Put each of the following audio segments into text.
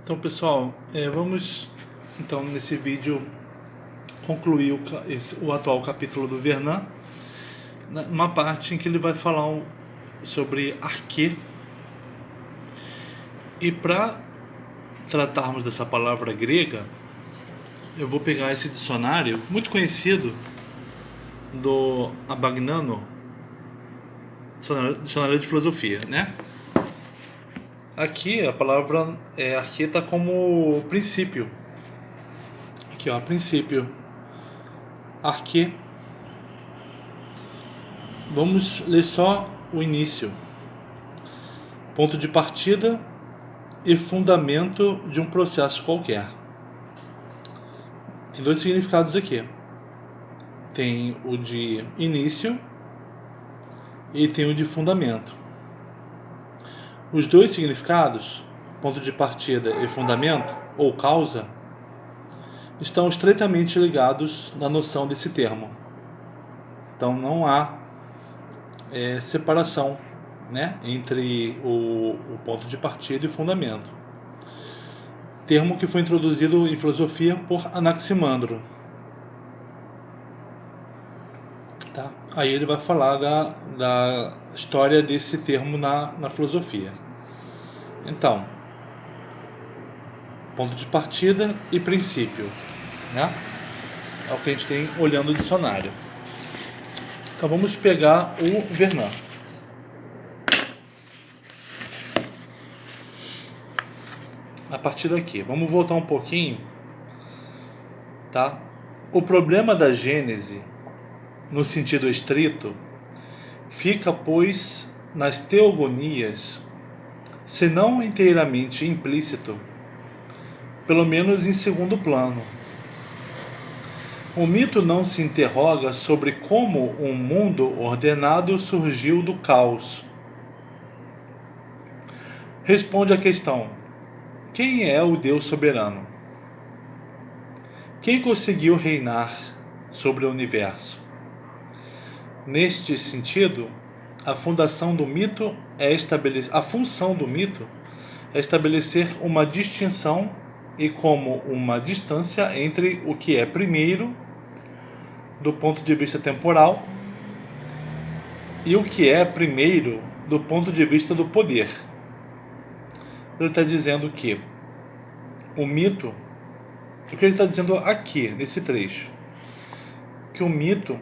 Então, pessoal, vamos então nesse vídeo concluir o atual capítulo do Vernant, numa parte em que ele vai falar sobre arquê. E para tratarmos dessa palavra grega, eu vou pegar esse dicionário muito conhecido do Abagnano, dicionário de filosofia, né? Aqui a palavra arquê está como princípio. Aqui, ó, princípio. Arquê. Vamos ler só o início. Ponto de partida e fundamento de um processo qualquer. Tem dois significados aqui. Tem o de início e tem o de fundamento. Os dois significados, ponto de partida e fundamento, ou causa, estão estreitamente ligados na noção desse termo. Então não há separação, né, entre o ponto de partida e o fundamento. Termo que foi introduzido em filosofia por Anaximandro. Tá? Aí ele vai falar da história desse termo na filosofia. Então, ponto de partida e princípio, né? É o que a gente tem olhando o dicionário. Então vamos pegar o Vernant. A partir daqui, vamos voltar um pouquinho, tá? O problema da Gênese, no sentido estrito, fica, pois, nas teogonias, se não inteiramente implícito, pelo menos em segundo plano. O mito não se interroga sobre como um mundo ordenado surgiu do caos. Responde à questão: quem é o Deus soberano? Quem conseguiu reinar sobre o universo? Neste sentido, a função do mito é estabelecer uma distinção e como uma distância entre o que é primeiro do ponto de vista temporal e o que é primeiro do ponto de vista do poder. Ele está dizendo que o mito, o que ele está dizendo aqui, nesse trecho, que o mito,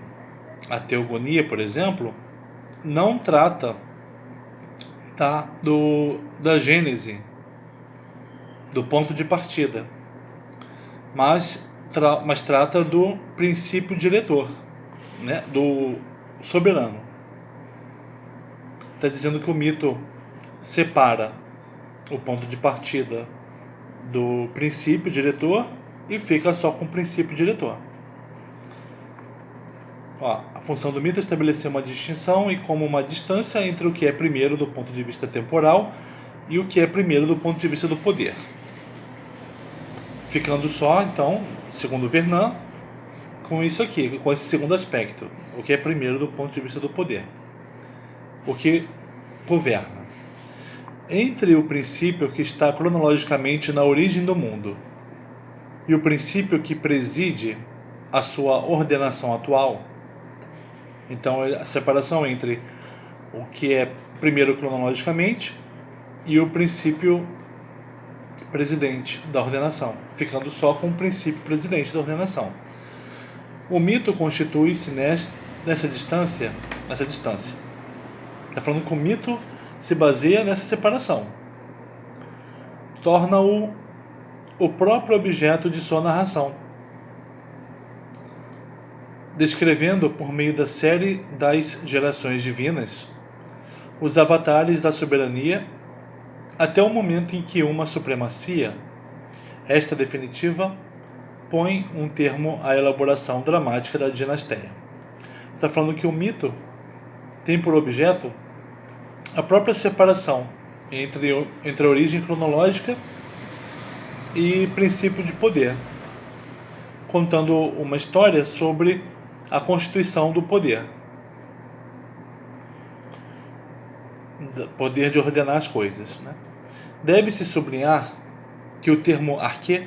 a teogonia, por exemplo, não trata da Gênese, do ponto de partida, mas trata do princípio diretor, né, do soberano. Está dizendo que o mito separa o ponto de partida do princípio diretor e fica só com o princípio diretor. Ó, a função do mito é estabelecer uma distinção e como uma distância entre o que é primeiro do ponto de vista temporal e o que é primeiro do ponto de vista do poder. Ficando só, então, segundo Vernant, com isso aqui, com esse segundo aspecto, o que é primeiro do ponto de vista do poder, o que governa. Entre o princípio que está cronologicamente na origem do mundo e o princípio que preside a sua ordenação atual, então a separação entre o que é primeiro cronologicamente e o princípio presidente da ordenação, ficando só com o princípio presidente da ordenação. O mito constitui-se nessa distância. Está falando que o mito se baseia nessa separação. Torna-o o próprio objeto de sua narração, descrevendo por meio da série das gerações divinas os avatares da soberania até o momento em que uma supremacia, esta definitiva, põe um termo à elaboração dramática da dinastia. Está falando que o mito tem por objeto a própria separação entre a origem cronológica e princípio de poder, contando uma história sobre a constituição do poder de ordenar as coisas, né? Deve-se sublinhar que o termo arquê,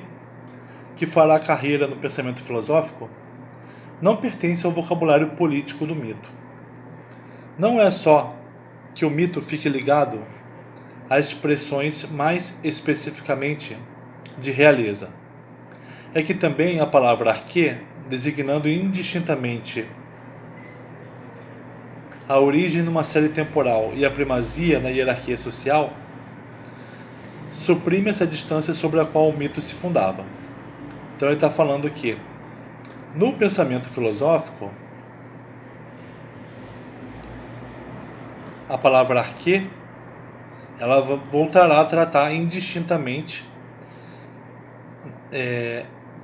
que fará carreira no pensamento filosófico, não pertence ao vocabulário político do mito. Não é só que o mito fique ligado a expressões mais especificamente de realeza. É que também a palavra arquê, designando indistintamente a origem numa série temporal e a primazia na hierarquia social, suprime essa distância sobre a qual o mito se fundava. Então ele está falando que, no pensamento filosófico, a palavra arquê, ela voltará a tratar indistintamente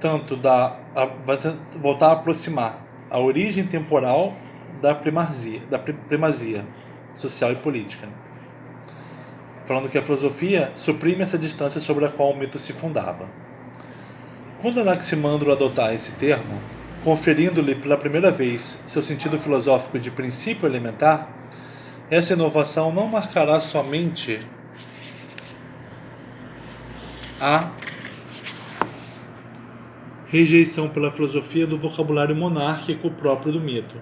vai voltar a aproximar a origem temporal da primazia social e política. Falando que a filosofia suprime essa distância sobre a qual o mito se fundava. Quando Anaximandro adotar esse termo, conferindo-lhe pela primeira vez seu sentido filosófico de princípio elementar, essa inovação não marcará somente a rejeição pela filosofia do vocabulário monárquico próprio do mito.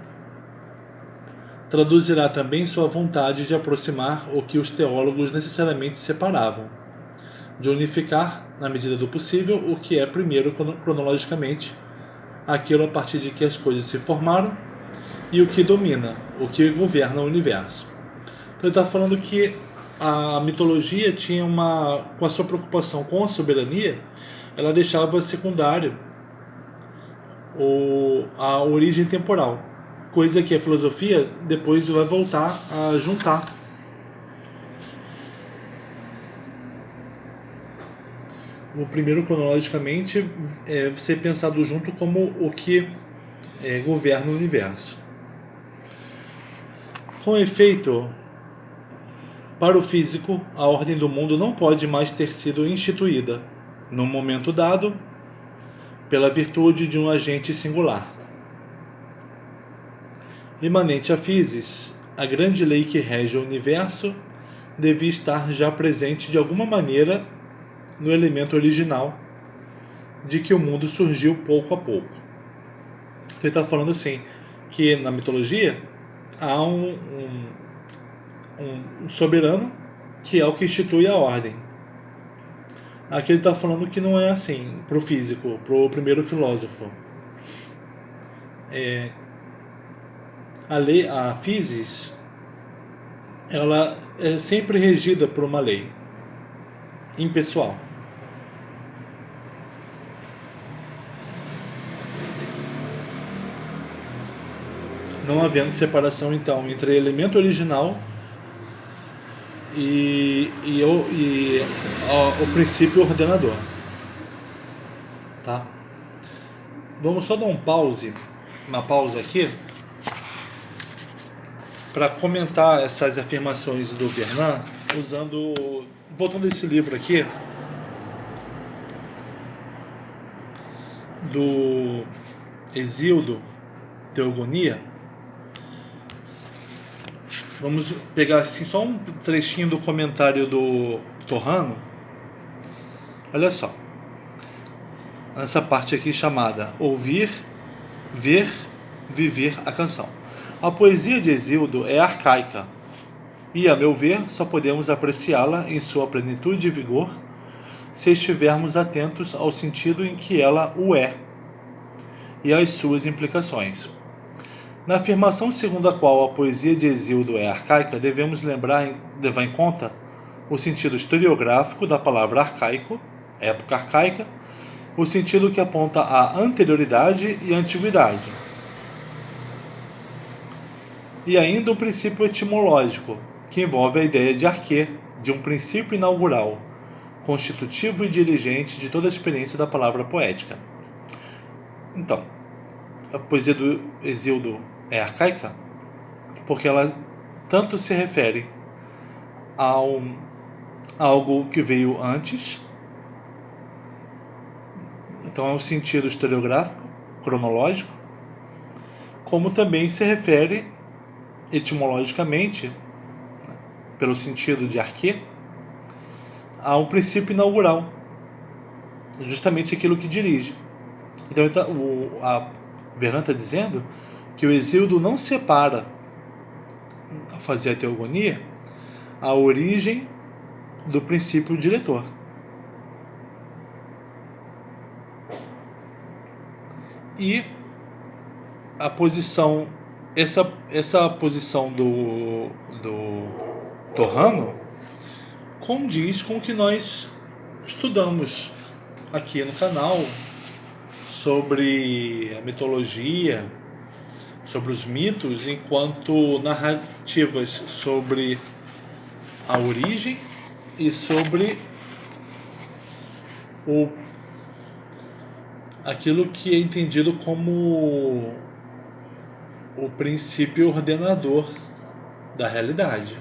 Traduzirá também sua vontade de aproximar o que os teólogos necessariamente separavam, de unificar, na medida do possível, o que é primeiro cronologicamente, aquilo a partir de que as coisas se formaram, e o que domina, o que governa o universo. Então ele está falando que a mitologia tinha com a sua preocupação com a soberania, ela deixava secundário a origem temporal, coisa que a filosofia depois vai voltar a juntar. O primeiro, cronologicamente, é ser pensado junto como o que governa o universo. Com efeito, para o físico, a ordem do mundo não pode mais ter sido instituída, num momento dado, pela virtude de um agente singular. Imanente à physis, a grande lei que rege o universo devia estar já presente de alguma maneira no elemento original de que o mundo surgiu pouco a pouco. Ele está falando assim, que na mitologia há um soberano que é o que institui a ordem. Aqui ele está falando que não é assim para o físico, para o primeiro filósofo. A physis, ela é sempre regida por uma lei impessoal. Não havendo separação, então, entre elemento original e o princípio ordenador. Tá? Vamos só dar uma pausa aqui, para comentar essas afirmações do Vernant, voltando a esse livro aqui, do Hesíodo, Teogonia. Vamos pegar assim, só um trechinho do comentário do Torrano. Olha só. Nessa parte aqui chamada Ouvir, Ver, Viver a Canção. A poesia de Hesíodo é arcaica e, a meu ver, só podemos apreciá-la em sua plenitude e vigor se estivermos atentos ao sentido em que ela o é e às suas implicações. Na afirmação segundo a qual a poesia de Hesíodo é arcaica, devemos levar em conta o sentido historiográfico da palavra arcaico, época arcaica, o sentido que aponta à anterioridade e antiguidade. E ainda um princípio etimológico, que envolve a ideia de arquê, de um princípio inaugural, constitutivo e dirigente de toda a experiência da palavra poética. Então, a poesia do Hesíodo é arcaica porque ela tanto se refere a algo que veio antes, então é um sentido historiográfico, cronológico, como também se refere etimologicamente, pelo sentido de arquê, a um princípio inaugural, justamente aquilo que dirige. Então a Vernant está dizendo que o Hesíodo não separa, ao fazer a teogonia, a origem do princípio diretor. E a posição, essa posição do Torrano condiz com o que nós estudamos aqui no canal sobre a mitologia, sobre os mitos, enquanto narrativas sobre a origem e sobre aquilo que é entendido como o princípio ordenador da realidade.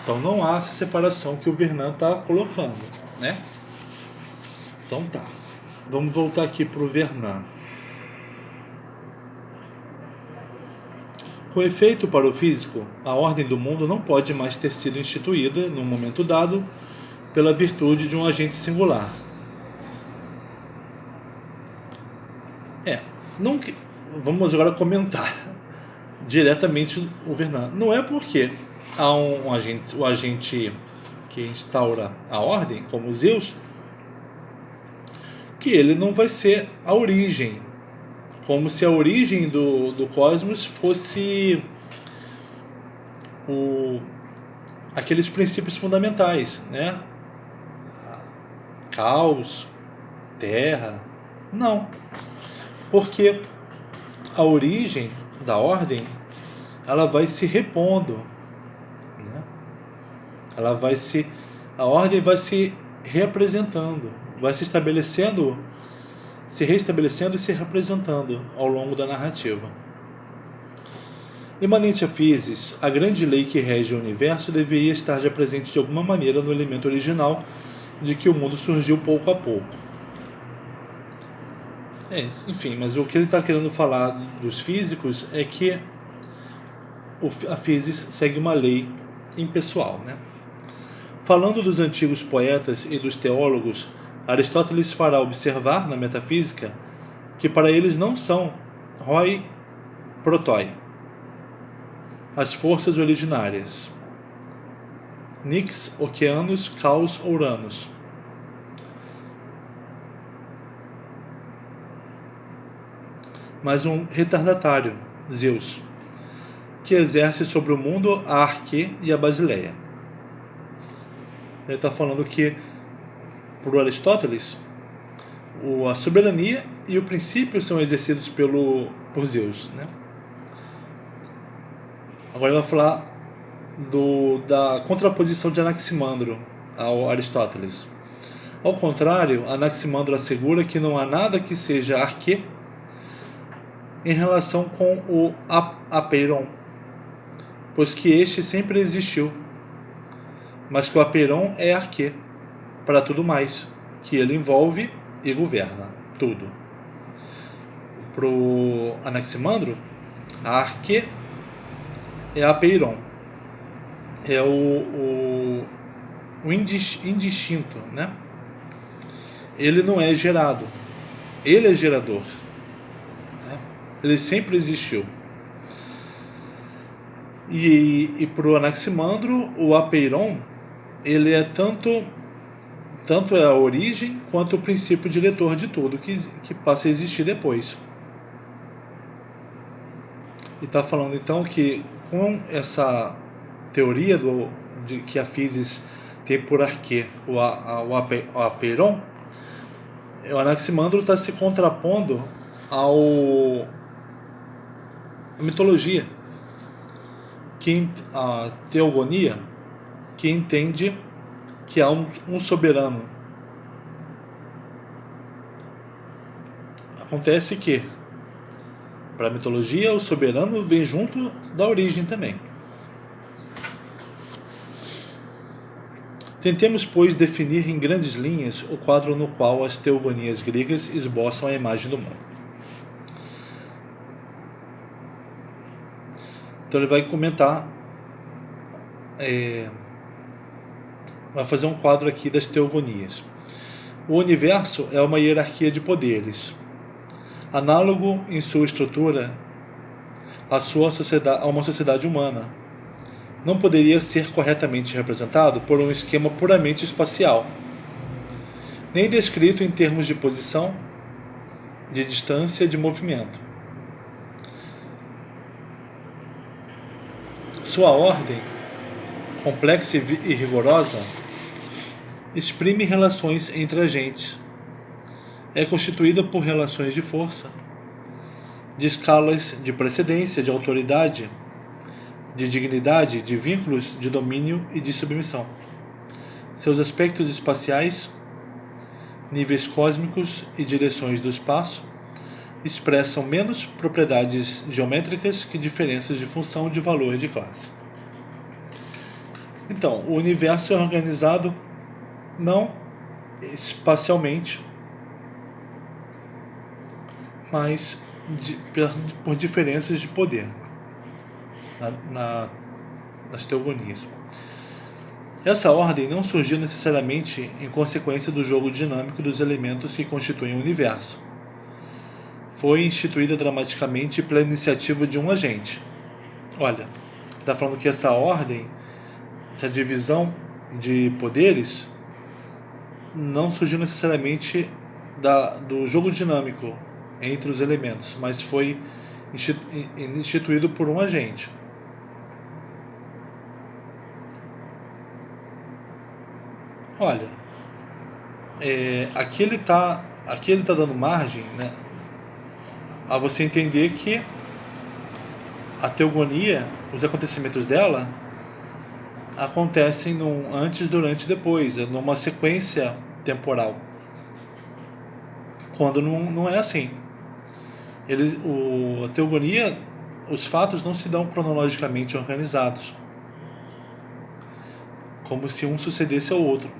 Então não há essa separação que o Vernant está colocando, né? Então tá. Vamos voltar aqui para o Vernant. Com efeito, para o físico, a ordem do mundo não pode mais ter sido instituída, num momento dado, pela virtude de um agente singular. Vamos agora comentar diretamente o Vernant. Não é porque há o agente que instaura a ordem, como Zeus, que ele não vai ser a origem, como se a origem do cosmos fosse aqueles princípios fundamentais, né? Caos, terra. Não. Porque a origem da ordem, ela vai se repondo, né? A ordem vai se reapresentando, vai se estabelecendo, se restabelecendo e se representando ao longo da narrativa. Imanente à physis, a grande lei que rege o universo deveria estar já presente de alguma maneira no elemento original de que o mundo surgiu pouco a pouco. Enfim, mas o que ele está querendo falar dos físicos é que a physis segue uma lei impessoal, né? Falando dos antigos poetas e dos teólogos, Aristóteles fará observar na metafísica que para eles não são roi protoi, as forças originárias, nix oceanus caus uranus, mas um retardatário, Zeus, que exerce sobre o mundo a Arque e a Basileia. Ele está falando que, por Aristóteles, a soberania e o princípio são exercidos por Zeus, né? Agora ele vai falar da contraposição de Anaximandro ao Aristóteles. Ao contrário, Anaximandro assegura que não há nada que seja Arque em relação com o Apeiron, pois que este sempre existiu, mas que o Apeiron é Arque para tudo mais, que ele envolve e governa tudo. Para o Anaximandro, a Arque é Apeiron, é o indistinto, né? Ele não é gerado, ele é gerador. Ele sempre existiu. E para o Anaximandro, o Apeiron, ele é tanto é a origem quanto o princípio diretor de tudo que passa a existir depois. E está falando então que com essa teoria de que a physis tem por arquê o Apeiron, o Anaximandro está se contrapondo à mitologia, a teogonia, que entende que há um soberano. Acontece que, para a mitologia, o soberano vem junto da origem também. Tentemos, pois, definir em grandes linhas o quadro no qual as teogonias gregas esboçam a imagem do mundo. Então ele vai comentar, vai fazer um quadro aqui das teogonias. O universo é uma hierarquia de poderes, análogo em sua estrutura a uma sociedade humana. Não poderia ser corretamente representado por um esquema puramente espacial, nem descrito em termos de posição, de distância, de movimento. Sua ordem, complexa e rigorosa, exprime relações entre agentes. É constituída por relações de força, de escalas de precedência, de autoridade, de dignidade, de vínculos, de domínio e de submissão. Seus aspectos espaciais, níveis cósmicos e direções do espaço expressam menos propriedades geométricas que diferenças de função, de valor e de classe. Então, o universo é organizado não espacialmente, mas por diferenças de poder nas teogonias. Essa ordem não surgiu necessariamente em consequência do jogo dinâmico dos elementos que constituem o universo. Foi instituída dramaticamente pela iniciativa de um agente. Olha, está falando que essa ordem, essa divisão de poderes, não surgiu necessariamente do jogo dinâmico entre os elementos, mas foi instituído por um agente. Olha, aqui ele tá dando margem, né, a você entender que a teogonia, os acontecimentos dela, acontecem antes, durante e depois, numa sequência temporal. Quando não é assim. A teogonia, os fatos não se dão cronologicamente organizados, como se um sucedesse ao outro.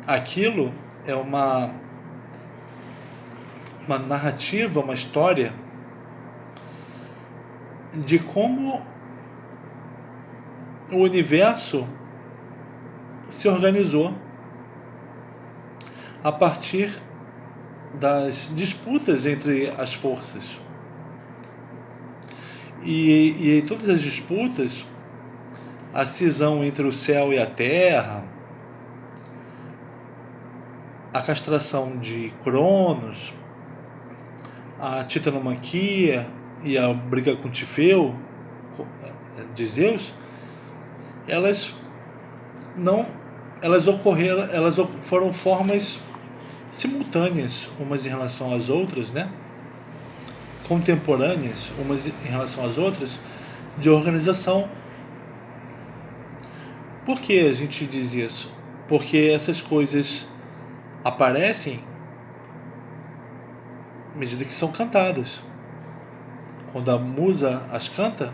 Aquilo é uma narrativa, uma história de como o universo se organizou a partir das disputas entre as forças. E todas as disputas, a cisão entre o céu e a terra, a castração de Cronos, a titanomaquia e a briga com Tifeu, de Zeus, elas foram formas simultâneas umas em relação às outras, né? Contemporâneas umas em relação às outras, de organização. Por que a gente diz isso? Porque essas coisas aparecem à medida que são cantadas. Quando a musa as canta,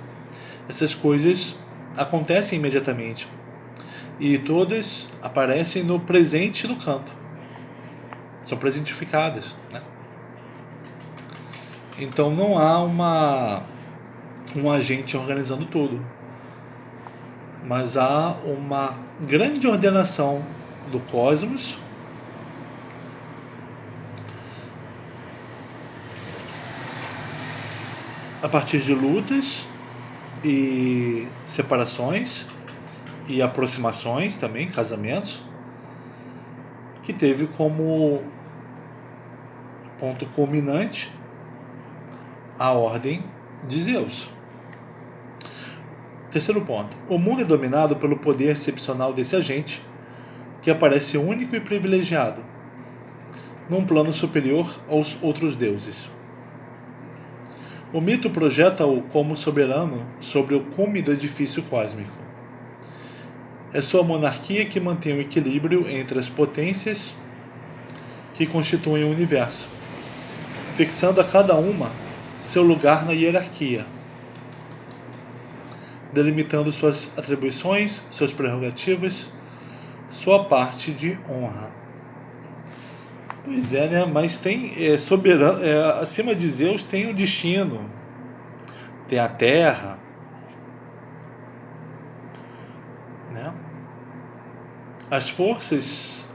essas coisas acontecem imediatamente. E todas aparecem no presente do canto. São presentificadas, né? Então não há um agente organizando tudo, mas há uma grande ordenação do cosmos a partir de lutas e separações e aproximações também, casamentos, que teve como ponto culminante a ordem de Zeus. Terceiro ponto. O mundo é dominado pelo poder excepcional desse agente, que aparece único e privilegiado, num plano superior aos outros deuses. O mito projeta-o como soberano sobre o cume do edifício cósmico. É sua monarquia que mantém o equilíbrio entre as potências que constituem o universo, fixando a cada uma seu lugar na hierarquia, delimitando suas atribuições, suas prerrogativas, sua parte de honra. Pois é, né? Mas tem soberano, acima de Zeus tem o destino, tem a terra, né? As forças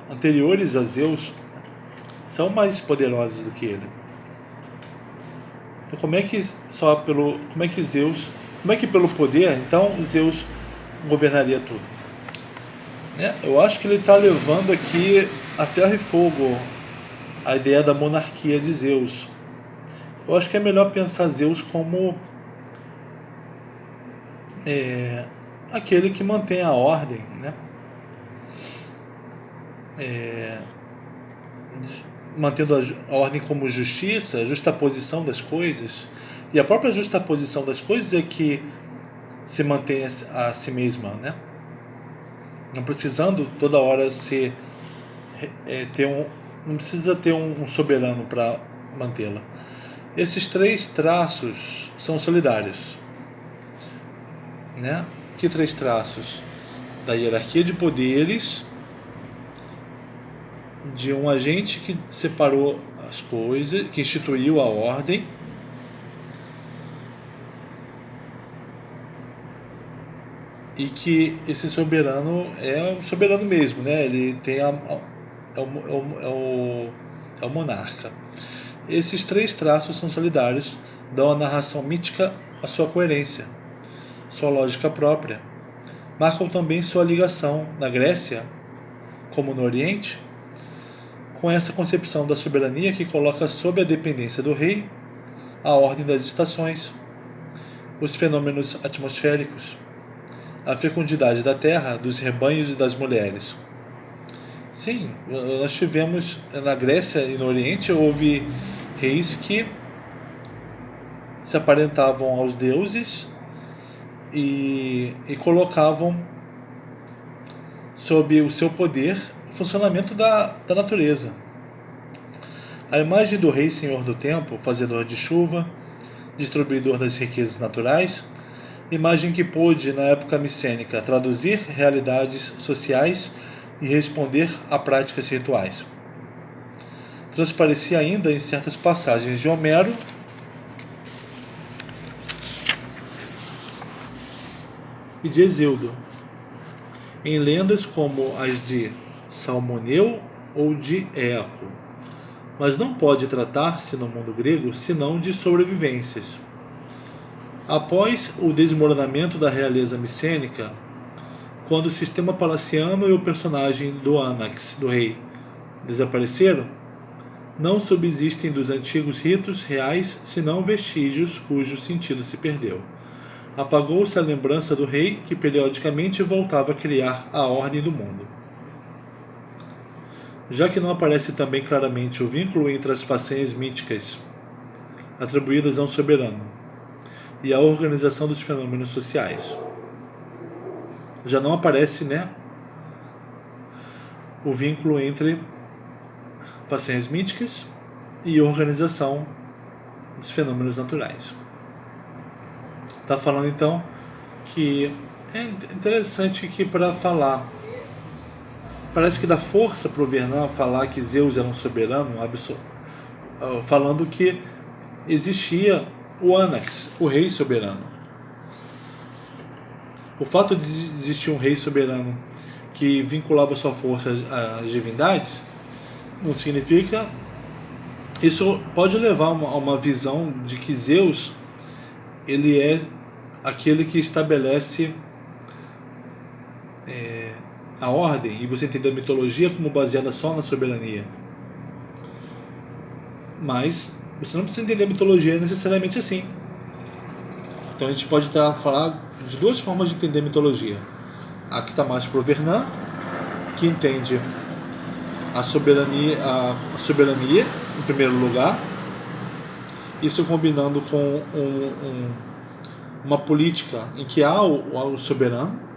anteriores a Zeus são mais poderosos do que ele. Então como é que pelo poder então Zeus governaria tudo? Eu acho que ele está levando aqui a ferro e fogo a ideia da monarquia de Zeus. Eu acho que é melhor pensar Zeus como aquele que mantém a ordem, né? Mantendo a ordem como justiça, a justaposição das coisas. E a própria justaposição das coisas é que se mantém a si mesma, né? Não precisando toda hora não precisa ter um soberano para mantê-la. Esses 3 traços são solidários, né? Que 3 traços? Da hierarquia de poderes, de um agente que separou as coisas, que instituiu a ordem, e que esse soberano é um soberano mesmo, né? Ele tem é o monarca. Esses 3 traços são solidários, dão à narração mítica a sua coerência, sua lógica própria. Marcam também sua ligação, na Grécia, como no Oriente, com essa concepção da soberania que coloca sob a dependência do rei a ordem das estações, os fenômenos atmosféricos, a fecundidade da terra, dos rebanhos e das mulheres. Sim, nós tivemos na Grécia e no Oriente, houve reis que se aparentavam aos deuses e colocavam sob o seu poder o funcionamento da natureza. A imagem do rei senhor do tempo, fazedor de chuva, distribuidor das riquezas naturais, imagem que pôde, na época micênica, traduzir realidades sociais e responder a práticas rituais. Transparecia ainda em certas passagens de Homero e de Hesíodo, em lendas como as de Salmoneu ou de Eco, mas não pode tratar-se no mundo grego senão de sobrevivências. Após o desmoronamento da realeza micênica, quando o sistema palaciano e o personagem do Anax, do rei, desapareceram, não subsistem dos antigos ritos reais senão vestígios cujo sentido se perdeu. Apagou-se a lembrança do rei que periodicamente voltava a criar a ordem do mundo. Já que não aparece também claramente o vínculo entre as façanhas míticas atribuídas a um soberano e a organização dos fenômenos sociais. Já não aparece, o vínculo entre façanhas míticas e organização dos fenômenos naturais. Está falando então que é interessante que para falar, parece que dá força para o Vernon falar que Zeus era um soberano, falando que existia o Anax, o rei soberano. O fato de existir um rei soberano que vinculava sua força às divindades não significa. Isso pode levar a uma visão de que Zeus ele é aquele que estabelece a ordem, e você entende a mitologia como baseada só na soberania. Mas você não precisa entender a mitologia necessariamente assim. Então a gente pode falar de 2 formas de entender a mitologia. A que está mais para o Vernon, que entende a soberania em primeiro lugar, isso combinando com uma política em que há o soberano,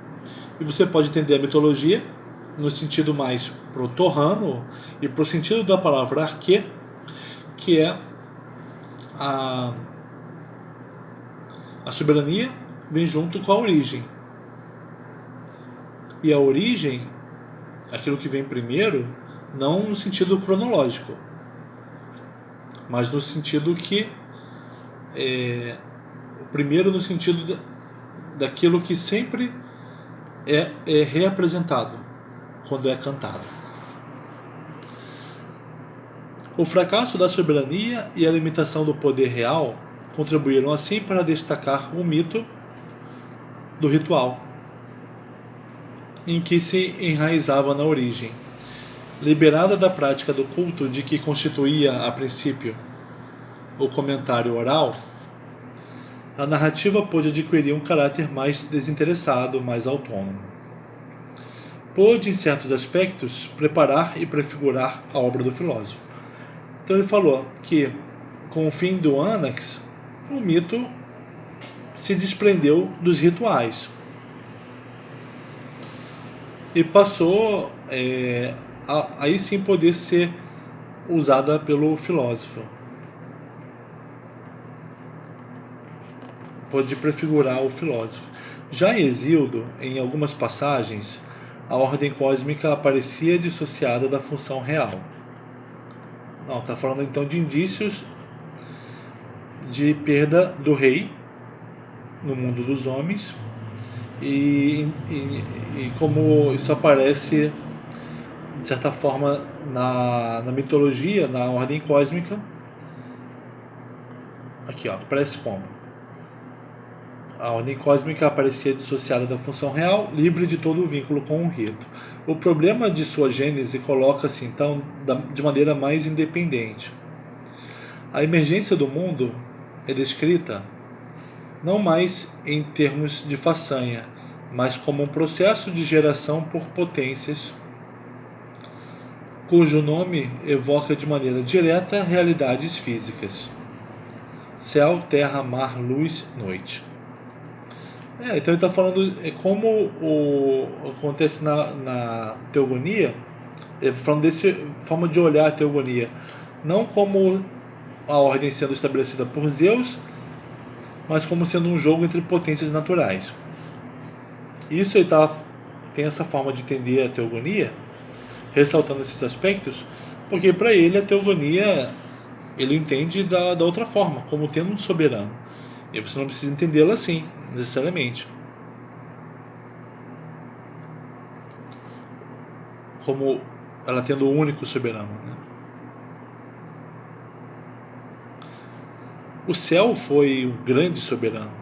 e você pode entender a mitologia no sentido mais proto-torrano e para o sentido da palavra arquê, que é a soberania vem junto com a origem. E a origem, aquilo que vem primeiro, não no sentido cronológico, mas no sentido que primeiro no sentido daquilo que sempre é reapresentado. quando é cantado. O fracasso da soberania e a limitação do poder real contribuíram assim para destacar o mito do ritual, em que se enraizava na origem. Liberada da prática do culto de que constituía, a princípio, o comentário oral, a narrativa pôde adquirir um caráter mais desinteressado, mais autônomo. Pôde, em certos aspectos, preparar e prefigurar a obra do filósofo. Então ele falou que, com o fim do ânax, o mito se desprendeu dos rituais e passou aí sim poder ser usada pelo filósofo. Pode prefigurar o filósofo. Já em Hesíodo, em algumas passagens, a ordem cósmica aparecia dissociada da função real. Não, está falando então de indícios de perda do rei no mundo dos homens e como isso aparece de certa forma na mitologia, na ordem cósmica. Aqui, ó, aparece como a ordem cósmica aparecia dissociada da função real, livre de todo o vínculo com o rito. O problema de sua gênese coloca-se então de maneira mais independente. A emergência do mundo é descrita não mais em termos de façanha, mas como um processo de geração por potências, cujo nome evoca de maneira direta realidades físicas: céu, terra, mar, luz, noite. Então ele está falando como acontece na teogonia. Ele está falando dessa forma de olhar a teogonia, não como a ordem sendo estabelecida por Zeus, mas como sendo um jogo entre potências naturais. Isso ele tem essa forma de entender a teogonia, ressaltando esses aspectos, porque para ele a teogonia ele entende da outra forma, como tendo um soberano. E você não precisa entendê-la assim, necessariamente. Como ela tendo o único soberano. Né? O céu foi um grande soberano.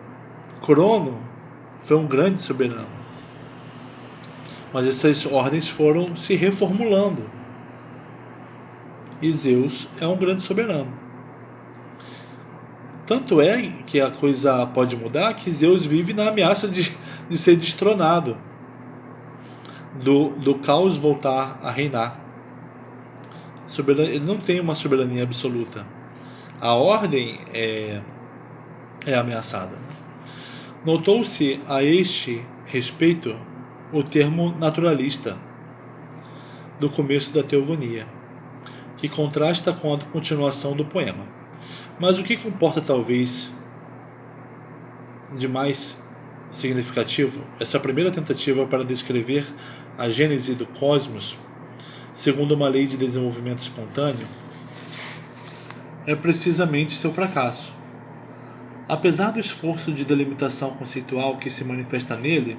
Crono foi um grande soberano. Mas essas ordens foram se reformulando. E Zeus é um grande soberano. Tanto é que a coisa pode mudar que Zeus vive na ameaça de ser destronado, do caos voltar a reinar. Ele não tem uma soberania absoluta. A ordem é ameaçada. Notou-se a este respeito o termo naturalista do começo da teogonia, que contrasta com a continuação do poema. Mas o que comporta talvez de mais significativo, essa primeira tentativa para descrever a gênese do cosmos, segundo uma lei de desenvolvimento espontâneo, é precisamente seu fracasso. Apesar do esforço de delimitação conceitual que se manifesta nele,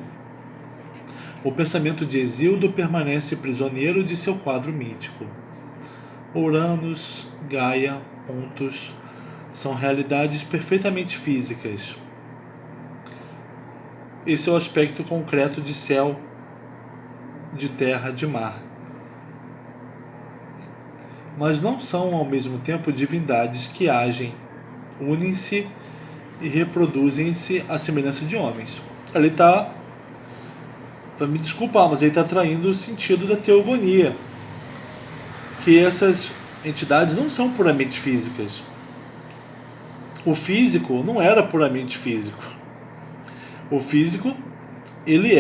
o pensamento de Hesíodo permanece prisioneiro de seu quadro mítico. Uranus, Gaia, Pontos são realidades perfeitamente físicas. Esse é o aspecto concreto de céu, de terra, de mar. Mas não são ao mesmo tempo divindades que agem, unem-se e reproduzem-se à semelhança de homens. Ele está, vai me desculpar, mas ele está traindo o sentido da teogonia, que essas entidades não são puramente físicas. O físico não era puramente físico. O físico, ele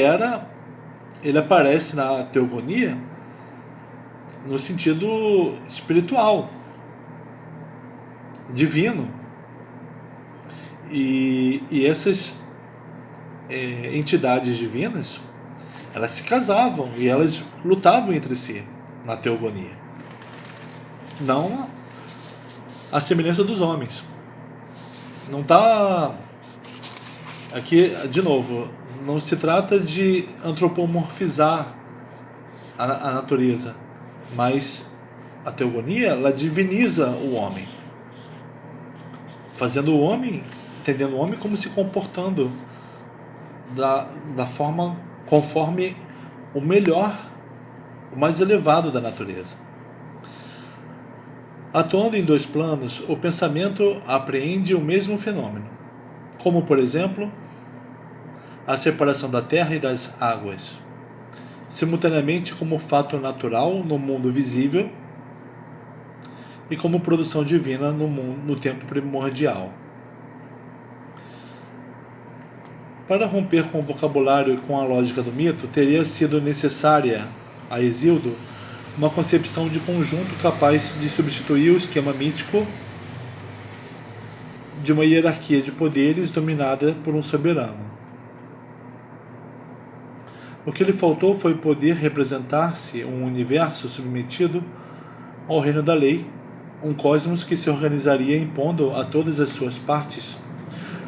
aparece na teogonia no sentido espiritual, divino. E essas entidades divinas, elas se casavam e elas lutavam entre si na teogonia. Não a semelhança dos homens. Não está... Aqui, de novo, não se trata de antropomorfizar a natureza, mas a teogonia ela diviniza o homem, fazendo o homem, entendendo o homem como se comportando da forma conforme o melhor, o mais elevado da natureza. Atuando em dois planos, o pensamento apreende o mesmo fenômeno, como, por exemplo, a separação da terra e das águas, simultaneamente como fato natural no mundo visível e como produção divina no tempo primordial. Para romper com o vocabulário e com a lógica do mito, teria sido necessária a Hesíodo uma concepção de conjunto capaz de substituir o esquema mítico de uma hierarquia de poderes dominada por um soberano. O que lhe faltou foi poder representar-se um universo submetido ao reino da lei, um cosmos que se organizaria impondo a todas as suas partes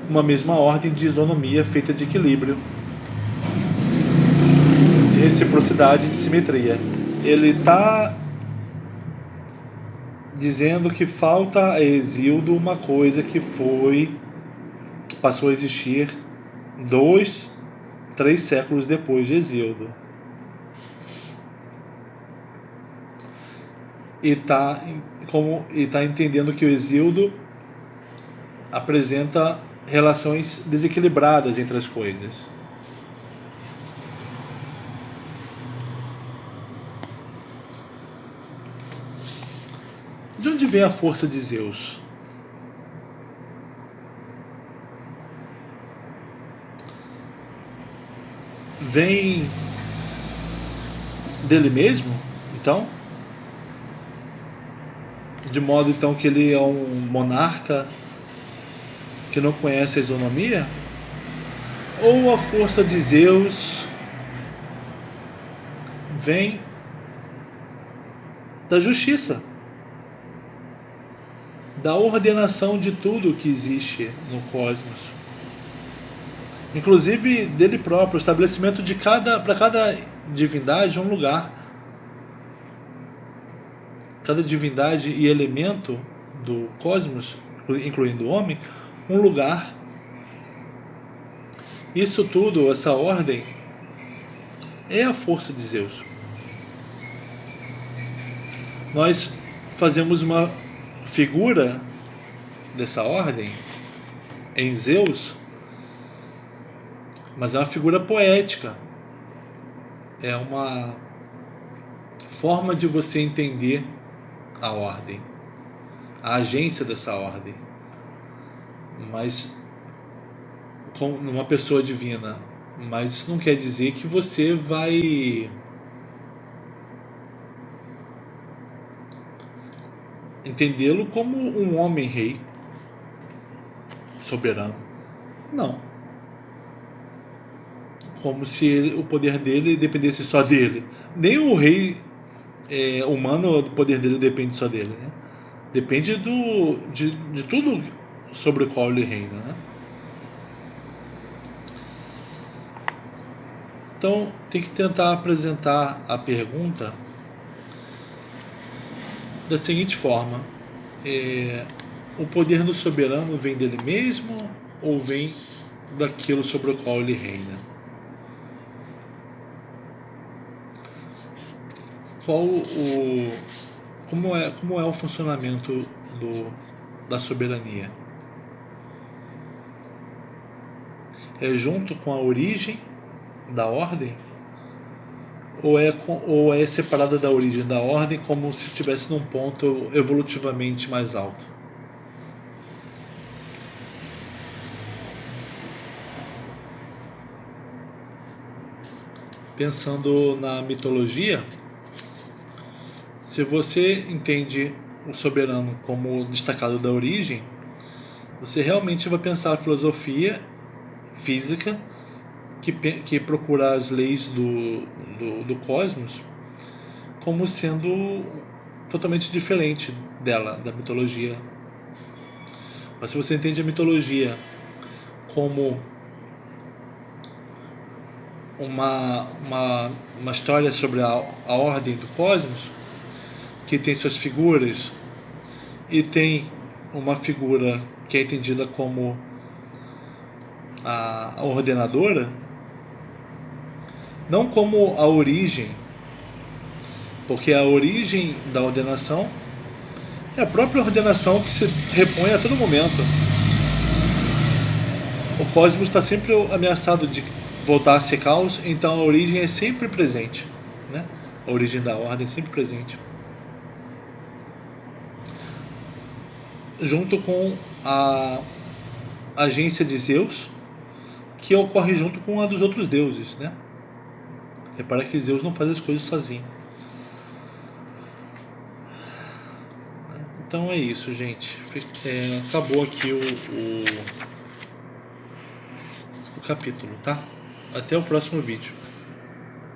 uma mesma ordem de isonomia feita de equilíbrio, de reciprocidade e de simetria. Ele está dizendo que falta a Hesíodo uma coisa que passou a existir 2-3 séculos depois de Hesíodo. E está entendendo que o Hesíodo apresenta relações desequilibradas entre as coisas. De onde vem a força de Zeus? Vem dele mesmo, então? De modo então que ele é um monarca que não conhece a isonomia? Ou a força de Zeus vem da justiça, da ordenação de tudo que existe no cosmos, inclusive dele próprio, o estabelecimento de para cada divindade um lugar, cada divindade e elemento do cosmos, incluindo o homem, um lugar. Isso tudo, essa ordem, é a força de Zeus. Nós fazemos uma figura dessa ordem em Zeus, mas é uma figura poética. É uma forma de você entender a ordem, a agência dessa ordem. Mas com uma pessoa divina. Mas isso não quer dizer que você vai entendê-lo como um homem rei soberano. Não. Como se o poder dele dependesse só dele. Nem o rei humano, o poder dele depende só dele, né? Depende de tudo sobre o qual ele reina, né? Então tem que tentar apresentar a pergunta da seguinte forma: o poder do soberano vem dele mesmo ou vem daquilo sobre o qual ele reina? Como é o funcionamento da soberania? É junto com a origem da ordem? Ou é separada da origem da ordem, como se estivesse num ponto evolutivamente mais alto? Pensando na mitologia, se você entende o soberano como destacado da origem, você realmente vai pensar a filosofia física que procura as leis do cosmos como sendo totalmente diferente da mitologia. Mas se você entende a mitologia como uma história sobre a ordem do cosmos, que tem suas figuras, e tem uma figura que é entendida como a ordenadora, não como a origem, porque a origem da ordenação é a própria ordenação que se repõe a todo momento. O cosmos está sempre ameaçado de voltar a ser caos, então a origem é sempre presente, né? A origem da ordem é sempre presente, junto com a agência de Zeus, que ocorre junto com a dos outros deuses, né? Repara que Zeus não faz as coisas sozinho. Então é isso, gente. Acabou aqui o capítulo, tá? Até o próximo vídeo.